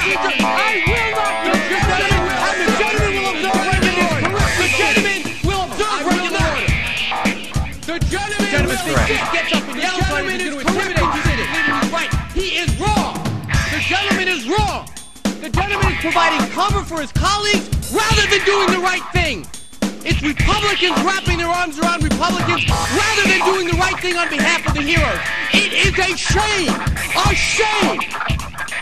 procedure. I will not do it. The gentleman will observe regular order. The gentleman will observe regular order. The gentleman will gets up and yells on you to intimidate you. Right. He is wrong. The gentleman is wrong. The gentleman is providing cover for his colleagues rather than doing the right thing. It's Republicans wrapping their arms around Republicans rather than doing the right thing on behalf of the heroes. It is a shame. A shame.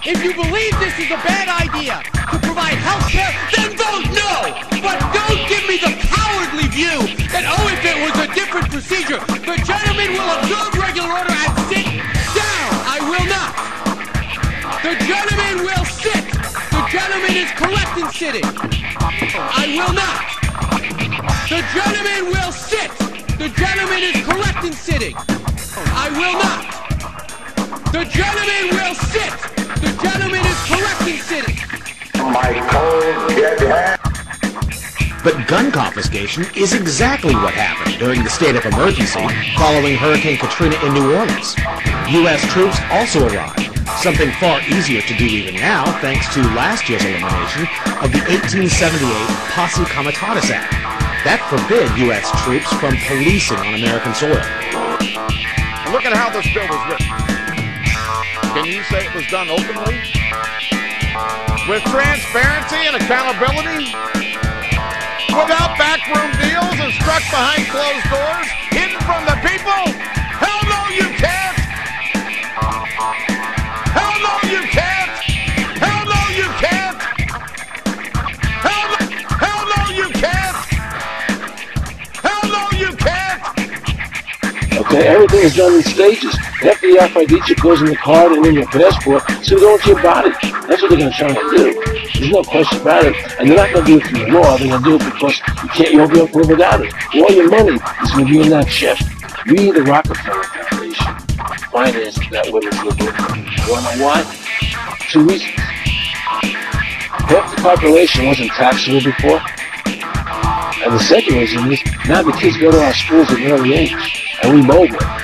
If you believe this is a bad idea to provide health care, then vote no. But don't give me the cowardly view that, oh, if it was a different procedure, the gentleman will observe regular order and sit down. I will not. The gentleman will sit. The gentleman is correct in sitting. I will not. The gentleman will sit. The gentleman is correct in sitting. I will not. The gentleman will sit. The gentleman is correct in sitting. My cold dead hand. But gun confiscation is exactly what happened during the state of emergency following Hurricane Katrina in New Orleans. U.S. troops also arrived, something far easier to do even now thanks to last year's elimination of the 1878 Posse Comitatus Act. That forbid U.S. troops from policing on American soil. Look at how this bill was written. Can you say it was done openly? With transparency and accountability? Without backroom deals and struck behind closed doors? Hidden from the people? Hell no, you can't! Hell no, you can't! Hell no, you can't! Hell no, you can't! Hell no, you can't! Okay, everything is done in stages. After the FID chip goes in the card and in your passport, so go into your body. That's what they're going to try to do. There's no question about it. And they're not going to do it through the law. They're going to do it because you won't be able to live without it. All your money is going to be in that chip. We, the Rockefeller Foundation, financed that women's liberation. You want to know why? 2 reasons. Half the population wasn't taxable before. And the second reason is now the kids go to our schools at an early age. And we mold them.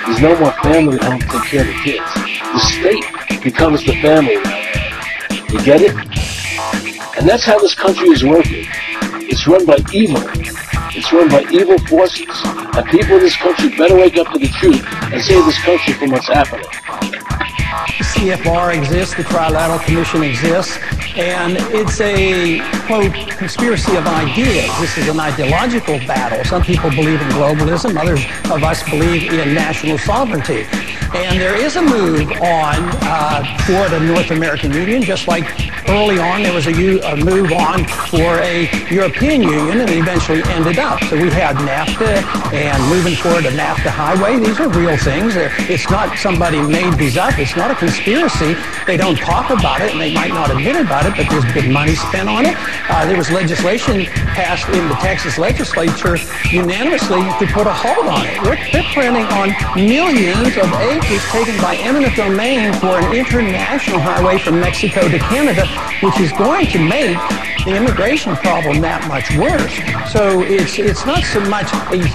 There's no more family at home to take care of the kids. The state becomes the family now. You get it? And that's how this country is working. It's run by evil. It's run by evil forces. And people in this country better wake up to the truth and save this country from what's happening. The CFR exists, the Trilateral Commission exists, and it's a, quote, conspiracy of ideas. This is an ideological battle. Some people believe in globalism, others of us believe in national sovereignty. And there is a move on toward a North American Union, just like early on there was a move on for a European Union, and it eventually ended up. So we had NAFTA, and moving forward a NAFTA highway. These are real things. It's not somebody made these up. It's not a conspiracy. They don't talk about it, and they might not admit about it, but there's big money spent on it. There was legislation passed in the Texas legislature unanimously to put a hold on it. They're planning on millions of acres taken by eminent domain for an international highway from Mexico to Canada, which is going to make the immigration problem that much worse. So it's not so much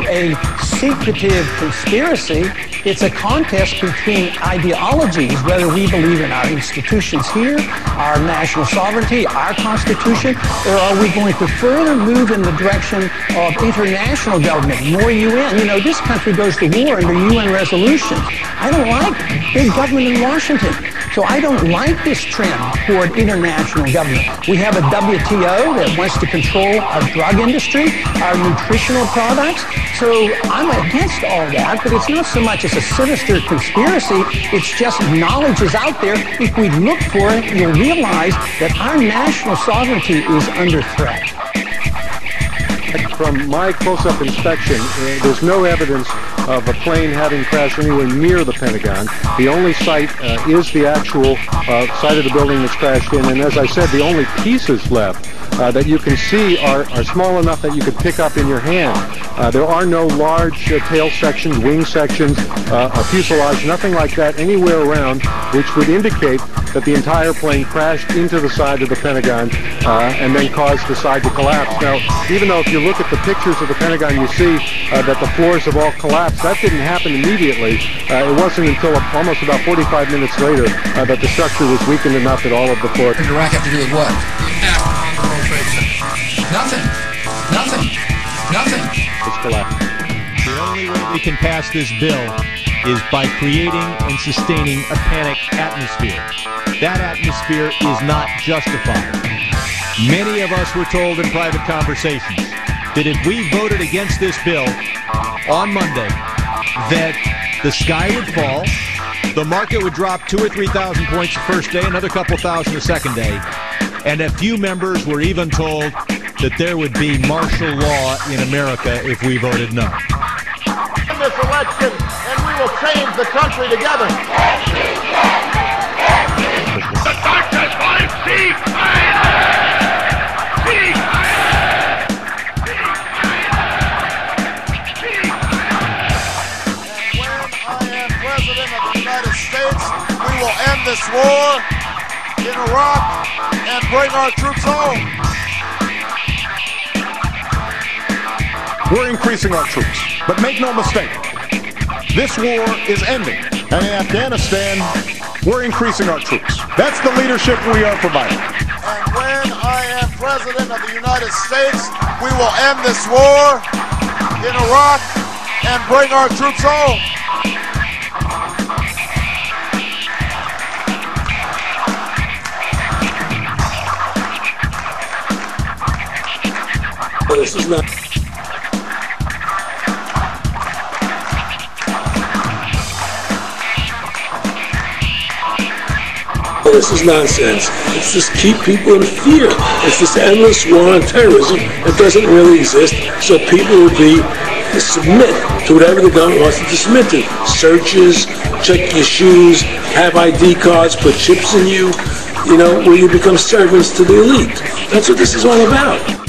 a secretive conspiracy. It's a contest between ideologies, whether we believe in our institutions here, our national sovereignty, our Constitution, or are we going to further move in the direction of international government, more UN? You know, this country goes to war under UN resolutions. I don't like big government in Washington. So I don't like this trend toward international government. We have a WTO that wants to control our drug industry, our nutritional products. So I'm against all that, but it's not so much as a sinister conspiracy. It's just knowledge is out there. If we look for it, you'll realize that our national sovereignty is under threat. From my close-up inspection, there's no evidence of a plane having crashed anywhere near the Pentagon. The only site is the actual site of the building that's crashed in, and as I said, the only pieces left that you can see are small enough that you could pick up in your hand. There are no large tail sections, wing sections, a fuselage, nothing like that anywhere around, which would indicate that the entire plane crashed into the side of the Pentagon and then caused the side to collapse. Now, even though if you look at the pictures of the Pentagon, you see that the floors have all collapsed, attacks. That didn't happen immediately. It wasn't until almost about 45 minutes later that the structure was weakened enough that all of the floor... What did Iraq have to do with what? Attack on the World Trade Center. Nothing. Nothing. Nothing. ...was collapsed. The only way we can pass this bill is by creating and sustaining a panic atmosphere. That atmosphere is not justified. Many of us were told in private conversations that if we voted against this bill on Monday, that the sky would fall, the market would drop 2,000 or 3,000 points the first day, another couple thousand the second day, and a few members were even told that there would be martial law in America if we voted no. In this election, and we will change the country together. The darkness lies deep. We will end this war in Iraq and bring our troops home. We're increasing our troops, but make no mistake, this war is ending. And in Afghanistan, we're increasing our troops. That's the leadership we are providing. And when I am President of the United States, we will end this war in Iraq and bring our troops home. This is not. This is nonsense. It's just keep people in fear. It's this endless war on terrorism that doesn't really exist, so people will submit to whatever the government wants to submit to. Searches, check your shoes, have ID cards, put chips in you, where you become servants to the elite. That's what this is all about.